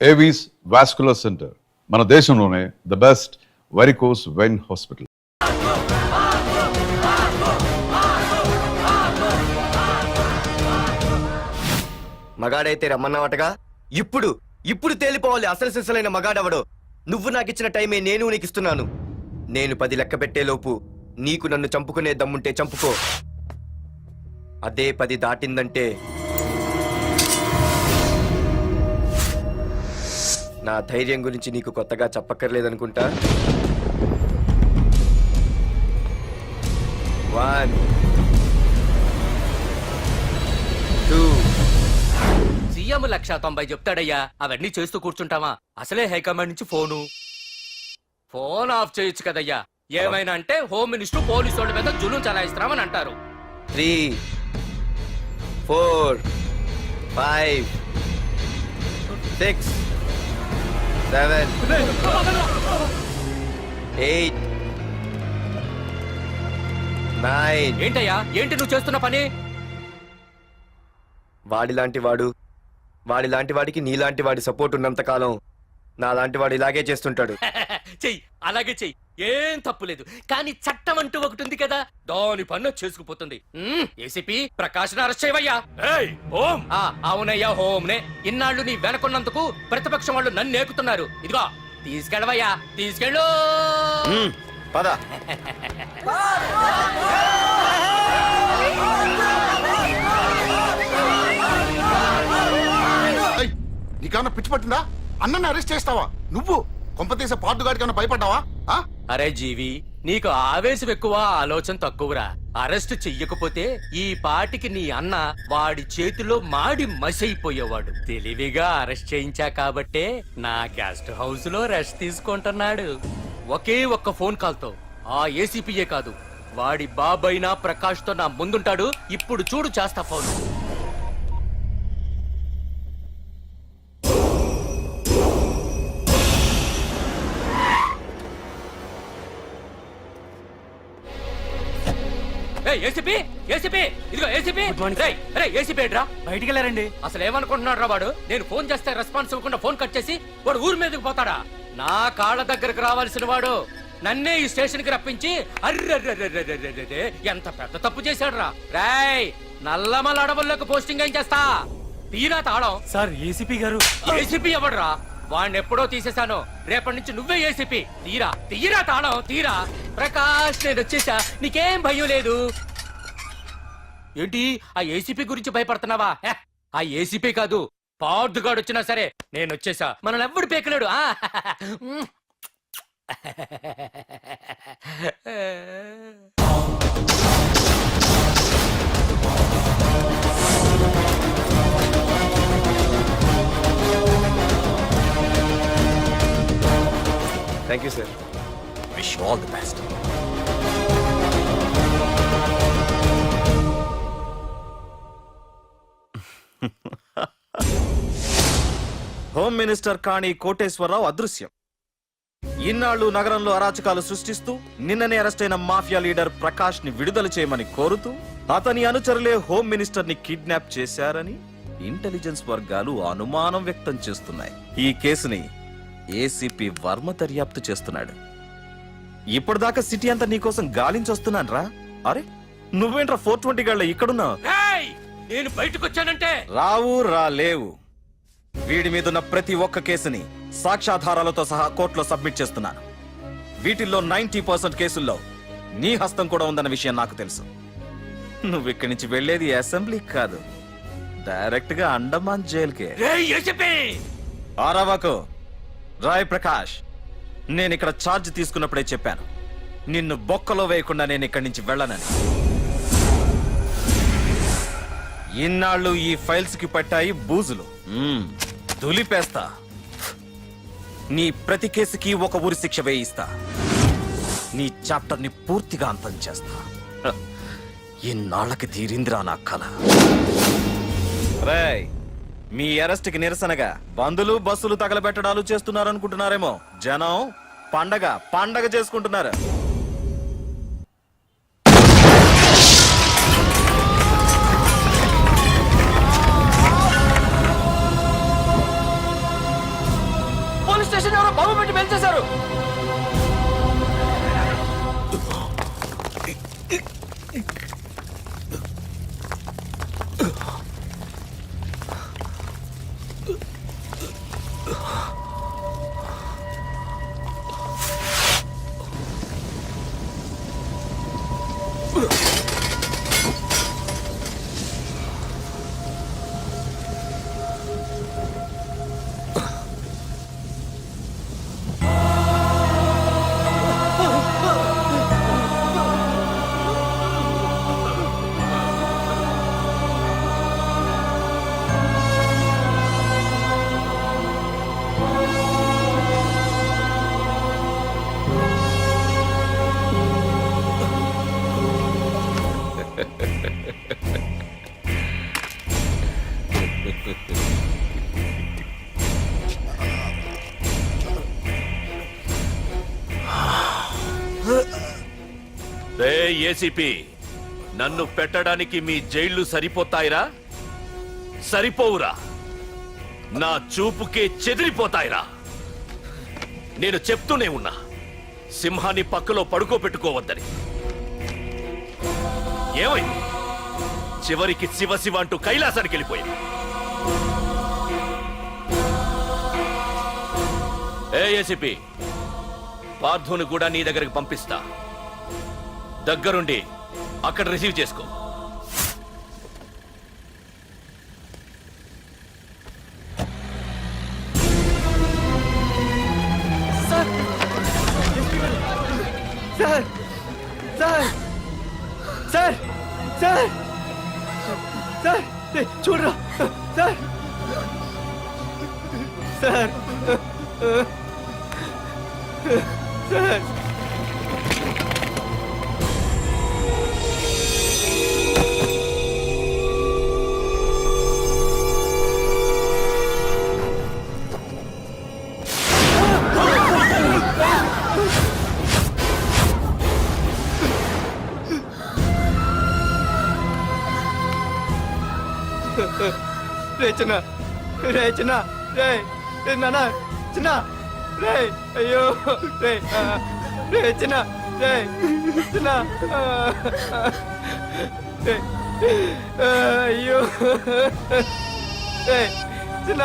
Avis vascular centre, మన దేశంలోనే the best varicose vein hospital. మగాడైతే రమ్మన్నావటగా, ఇప్పుడు తేలిపోవాలి అసలు సిసలైన మగాడవడో. నువ్వు నాకిచ్చిన టైమే నేను నీకు ఇస్తున్నాను. నేను 10 లెక్క పెట్టేలోపు నీకు నన్ను చంపుకునే దమ్ముంటే చంపుకో. అదే 10 దాటిందంటే నా ధైర్యం గురించి నీకు కొత్తగా చెప్పక్కర్లేదనుకుంటా. 1 2 సీఎం 190 చెప్తాడయ్యా, అవన్నీ చేస్తూ కూర్చుంటావా? అసలే హైకమాండ్ నుంచి ఫోన్ ఆఫ్ చేయొచ్చు కదయ్యా. ఏమైనా అంటే హోమ్ మినిస్టర్ పోలీసు వాళ్ళ మీద జులుం చలాయిస్తున్నామని అంటారు. 3 4 5 6 7 8 9. ఏంటయ్యా, ఏంటి నువ్వు చేస్తున్న పని? వాడిలాంటి వాడికి నీలాంటి వాడి సపోర్ట్ ఉన్నంత కాలం నాలాంటి వాడు ఇలాగే చేస్తుంటాడు. చెయ్యి, అలాగే చెయ్యి, ఏం తప్పులేదు. కానీ చట్టం అంటూ ఒకటి ఉంది కదా, దాని పన్ను చేసుకుపోతుంది. ఏసీపీ ప్రకాష్ అరెస్ట్ చేయవయ్యా. అవునయ్యా, హోమ్నే. ఇన్నాళ్ళు నీ వెనకున్నందుకు ప్రతిపక్షం వాళ్ళు నన్ను ఏకుతున్నారు. ఇదిగో తీసుకెళ్ళవయ్యా, తీసుకెళ్ళు. పద. నీకన్నా పిచ్చి పట్టిందా? అన్నని అరెస్ట్ చేస్తావా నువ్వు? కొంపతీస పాటుగాడికి కన్నా భయపడ్డావా? అరే జీవి, నీకు ఆవేశం ఎక్కువ, ఆలోచన తక్కువరా. అరెస్ట్ చెయ్యకపోతే ఈ పాటికి నీ అన్న వాడి చేతిలో మాడి మసైపోయేవాడు. తెలివిగా అరెస్ట్ చేయించా కాబట్టే నా గెస్ట్ హౌస్ లో రెస్ట్ తీసుకుంటున్నాడు. ఒకే ఒక్క ఫోన్ కాల్ తో ఆ ఏసీపీయే కాదు, వాడి బాబైనా ప్రకాష్ తో నా ముందుంటాడు. ఇప్పుడు చూడు చేస్తా ఫోన్. బయటికి వెళ్ళారండి. అసలు ఏమనుకుంటున్నాడు రా వాడు? నేను ఫోన్ చేస్తే రెస్పాన్స్ ఇవ్వకుండా ఫోన్ కట్ చేసి వాడు ఊరి మీదకి పోతాడా? నా కాళ్ళ దగ్గరకు రావాల్సిన వాడు నన్నే ఈ స్టేషన్ కి రప్పించి అర్రె ఎంత పెద్ద తప్పు చేశాడు రా. రాయ్, నల్లమల అడవుల్లోకి పోస్టింగ్ ఏం చేస్తా? తీరా తాళం. సార్, ఏసీపీ గారు. ఏసీపీ ఎవడరా? వాడిని ఎప్పుడో తీసేశాను. రేపటి నుంచి నువ్వే ఏసీపీ. తీరా తాళం, తీరా. ప్రకాష్, నేను వచ్చేసా, నీకేం భయం లేదు. ఏంటి ఆ ఏసీపీ గురించి భయపడుతున్నావా? ఆ ఏసీపీ కాదు, పార్దుగాడు వచ్చినా సరే నేను వచ్చేసా. మనల్ని ఎవ్వడు పేకలేడు. Thank you sir. Wish you all the best. Home minister Kani Koteswararao అదృశ్యం. ఇన్నాళ్లు నగరంలో అరాచకాలు సృష్టిస్తూ నిన్ననే అరెస్ట్ అయిన మాఫియా లీడర్ ప్రకాష్ ని విడుదల చేయమని కోరుతూ అతని అనుచరులే హోమ్ మినిస్టర్ ని కిడ్నాప్ చేశారని ఇంటెలిజెన్స్ వర్గాలు అనుమానం వ్యక్తం చేస్తున్నాయి. ఈ కేసుని ఏసీపీ వర్మ దర్యాప్తు చేస్తున్నాడు. ఇప్పటిదాకా సిటీ అంతా నీకోసం గాలించొస్తున్నాను రా. అరే, నువ్వేంట్రా 420 గళ్ళ ఇక్కడున్నావు? నేను బయటకు వచ్చానంటే రాలేవు. వీడి మీదున్న ప్రతి ఒక్క కేసుని సాక్ష్యాధారాలతో సహా కోర్టులో సబ్మిట్ చేస్తున్నాను. వీటిల్లో 90% కేసుల్లో నీ హస్తం కూడా ఉందన్న విషయం నాకు తెలుసు. నువ్వు ఇక్కడి నుంచి వెళ్లేది అసెంబ్లీ కాదు, డైరెక్ట్ గా అండమాన్ జైలుకే. ఆరావాకు రాయ్ ప్రకాష్, నేను ఇక్కడ ఛార్జ్ తీసుకున్నప్పుడే చెప్పాను, నిన్ను బొక్కలో వేయకుండా నేను ఇక్కడి నుంచి వెళ్ళనని. ఇన్నాళ్ళు ఈ ఫైల్స్ కి పట్టాయి బూజులు, దులిపేస్తా. నీ ప్రతి కేసుకి ఒక ఊరి శిక్ష వేయిస్తా. నీ చాప్టర్ ని పూర్తిగా అంతం చేస్తా. ఇన్నాళ్ళకి తీరిందిరా నా కళ. రేయ్, మీ అరెస్ట్ కి నిరసనగా బందులు బస్సులు తగలబెట్టడాలు చేస్తున్నారనుకుంటున్నారేమో. జనం పండగ చేసుకుంటున్నారు. బాబు పెట్టి పెంచేశారు. రే ఏసీపీ, నన్ను పెట్టడానికి మీ జైళ్లు సరిపోతాయిరా? సరిపోవురా. నా చూపుకే చెదిరిపోతాయిరా. నేను చెప్తూనే ఉన్నా, సింహాన్ని పక్కలో పడుకోబెట్టుకోవద్దని. ఏమైంది? చివరికి శివ శివ అంటూ కైలాసానికి వెళ్ళిపోయింది. ఏసీపీ, పార్థుని కూడా నీ దగ్గరికి పంపిస్తా. దగ్గరుండి అక్కడ రిసీవ్ చేసుకో. Sir sir sir sir sir sir చూడరా సార్ సార్ సార్ రే చిన్న, రే చిన్న, రే నాన్న చిన్న, రే అయ్యో, రే రే చిన్న, రే చిన్న, రే అయ్యో, రే చిన్న.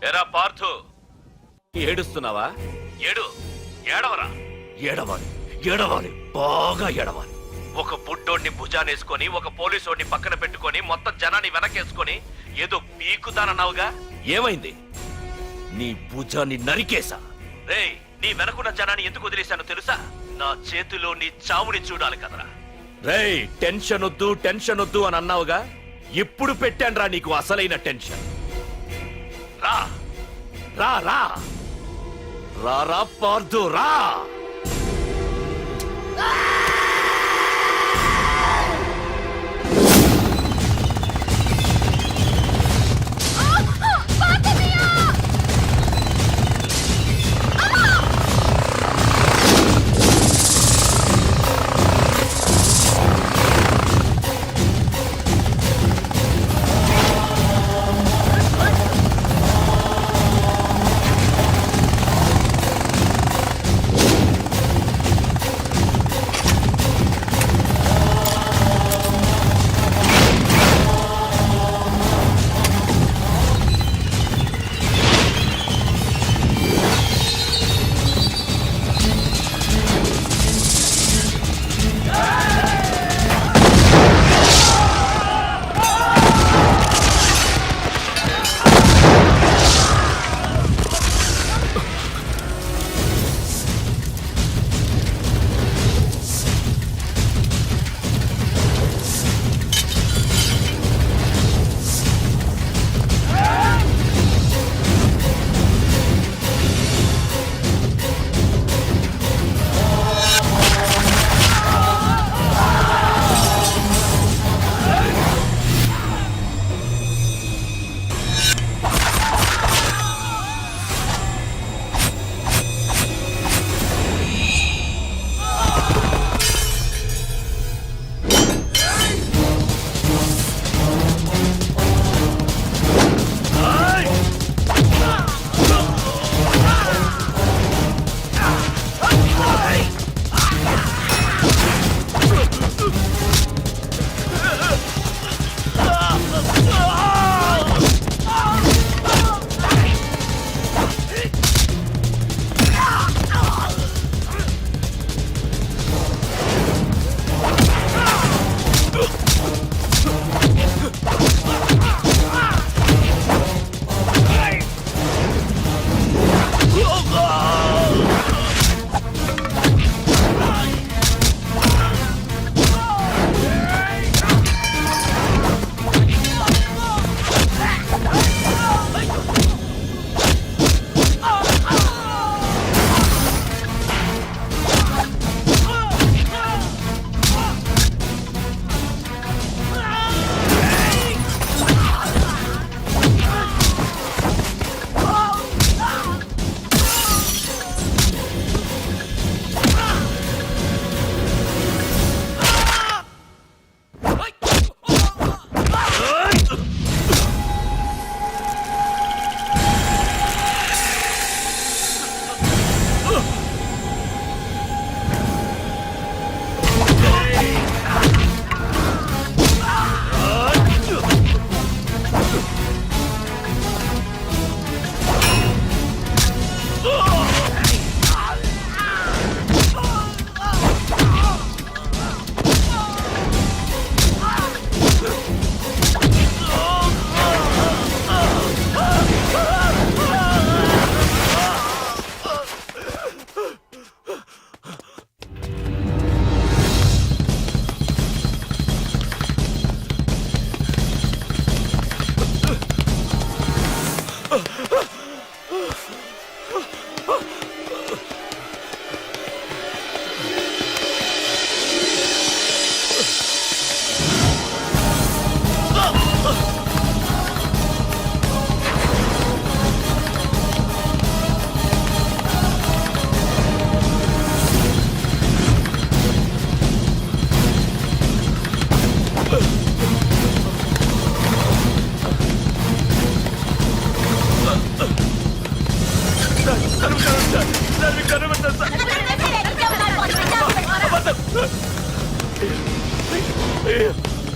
ఎరా పార్థు, ఏడుస్తున్నావా? ఏడు, ఏడవరా. ఏడవాలి, ఏడవాలి, బాగా ఏడవాలి. ఒక బుడ్డోడిని భుజానేసుకొని, ఒక పోలీసోడిని పక్కన పెట్టుకొని, మొత్తం జనాన్ని వెనకేసుకొని ఏదో పీకుతానన్నావుగా, ఏమైంది? నీ భుజాన్ని నరికేశా. రేయ్, నీ వెనకున్న జనాన్ని ఎందుకు వదిలేశానో తెలుసా? నా చేతిలో నీ చావుని చూడాలి కదరా. రేయ్, టెన్షన్ వద్దు, టెన్షన్ వద్దు అని అన్నావుగా, ఇప్పుడు పెట్టానురా నీకు అసలైన టెన్షన్. రా రా రా రా రా పార్థు, రా.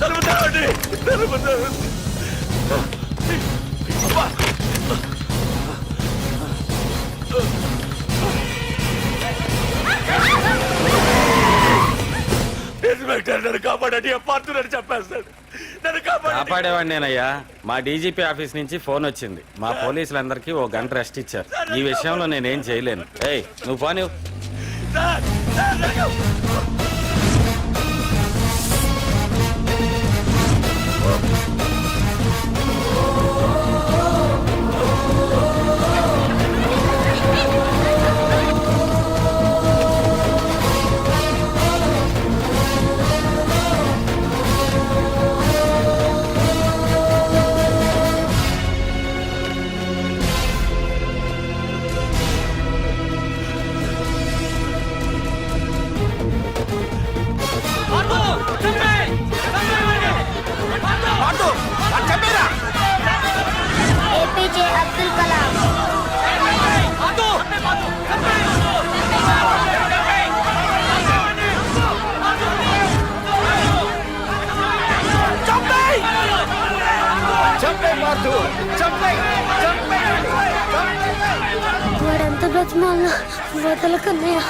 తలుపు తెరవండి. తలుపు తెరవండి. అబ్బా. ఇన్స్పెక్టర్ నన్ను కాపాడండి, పాడుతున్నాడు చెప్పేస్తాడు. నన్ను కాపాడండి. కాపాడేవాడిని నేనయ్యా. మా డీజీపీ ఆఫీస్ నుంచి ఫోన్ వచ్చింది. మా పోలీసులందరికీ ఓ గంట రెస్ట్ ఇచ్చారు. ఈ విషయంలో నేనేం చేయలేను. ఏయ్ నువ్వు పోనీ. సార్, సార్, నాకు- ఏపీజే అబ్దుల్ కలాం. వాడంత బ్రతిమాలను వదలకన్నయ్య.